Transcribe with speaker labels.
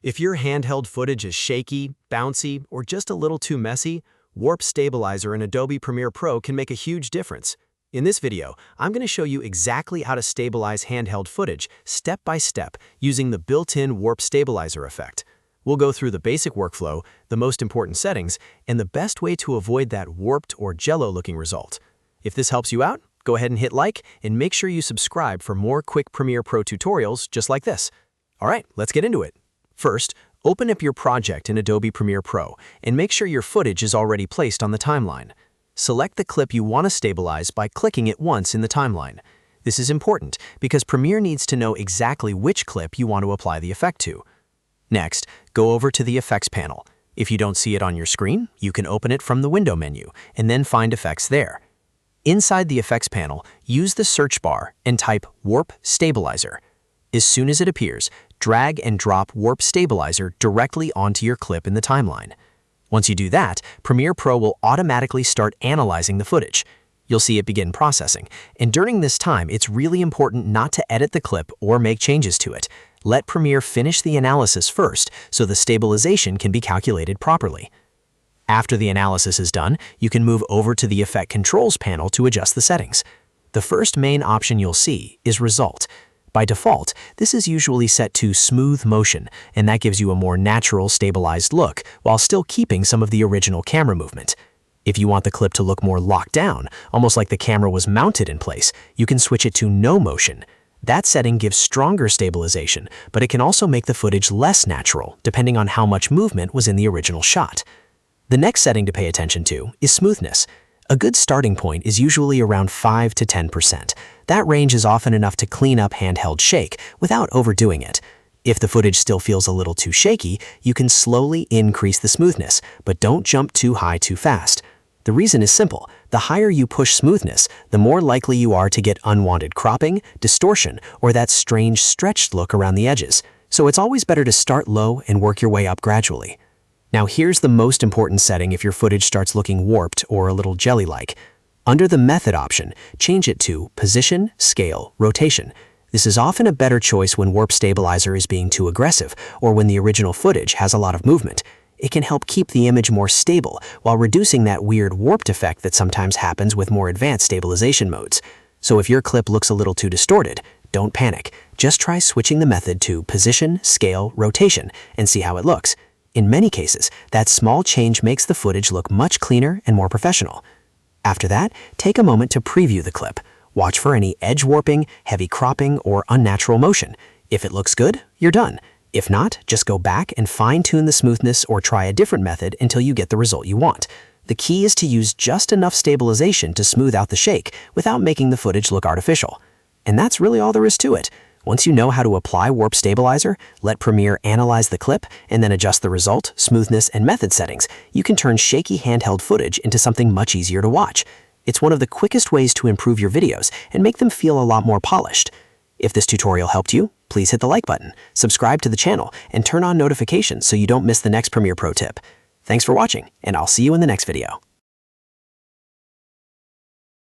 Speaker 1: If your handheld footage is shaky, bouncy, or just a little too messy, Warp Stabilizer in Adobe Premiere Pro can make a huge difference. In this video, I'm going to show you exactly how to stabilize handheld footage step by step using the built-in Warp Stabilizer effect. We'll go through the basic workflow, the most important settings, and the best way to avoid that warped or jello-looking result. If this helps you out, go ahead and hit like and make sure you subscribe for more quick Premiere Pro tutorials just like this. All right, let's get into it. First, open up your project in Adobe Premiere Pro and make sure your footage is already placed on the timeline. Select the clip you want to stabilize by clicking it once in the timeline. This is important because Premiere needs to know exactly which clip you want to apply the effect to. Next, go over to the Effects panel. If you don't see it on your screen, you can open it from the Window menu and then find Effects there. Inside the Effects panel, use the search bar and type Warp Stabilizer. As soon as it appears, drag and drop Warp Stabilizer directly onto your clip in the timeline. Once you do that, Premiere Pro will automatically start analyzing the footage. You'll see it begin processing, and during this time, it's really important not to edit the clip or make changes to it. Let Premiere finish the analysis first so the stabilization can be calculated properly. After the analysis is done, you can move over to the Effect Controls panel to adjust the settings. The first main option you'll see is Result. By default, this is usually set to Smooth Motion, and that gives you a more natural, stabilized look while still keeping some of the original camera movement. If you want the clip to look more locked down, almost like the camera was mounted in place, you can switch it to No Motion. That setting gives stronger stabilization, but it can also make the footage less natural, depending on how much movement was in the original shot. The next setting to pay attention to is Smoothness. A good starting point is usually around 5 to 10%. That range is often enough to clean up handheld shake without overdoing it. If the footage still feels a little too shaky, you can slowly increase the smoothness, but don't jump too high too fast. The reason is simple. The higher you push smoothness, the more likely you are to get unwanted cropping, distortion, or that strange stretched look around the edges. So it's always better to start low and work your way up gradually. Now here's the most important setting if your footage starts looking warped or a little jelly-like. Under the Method option, change it to Position, Scale, Rotation. This is often a better choice when Warp Stabilizer is being too aggressive or when the original footage has a lot of movement. It can help keep the image more stable while reducing that weird warped effect that sometimes happens with more advanced stabilization modes. So if your clip looks a little too distorted, don't panic. Just try switching the method to Position, Scale, Rotation and see how it looks. In many cases, that small change makes the footage look much cleaner and more professional. After that, take a moment to preview the clip. Watch for any edge warping, heavy cropping, or unnatural motion. If it looks good, you're done. If not, just go back and fine-tune the smoothness or try a different method until you get the result you want. The key is to use just enough stabilization to smooth out the shake without making the footage look artificial. And that's really all there is to it. Once you know how to apply Warp Stabilizer, let Premiere analyze the clip, and then adjust the result, smoothness, and method settings, you can turn shaky handheld footage into something much easier to watch. It's one of the quickest ways to improve your videos and make them feel a lot more polished. If this tutorial helped you, please hit the like button, subscribe to the channel, and turn on notifications so you don't miss the next Premiere Pro tip. Thanks for watching, and I'll see you in the next video.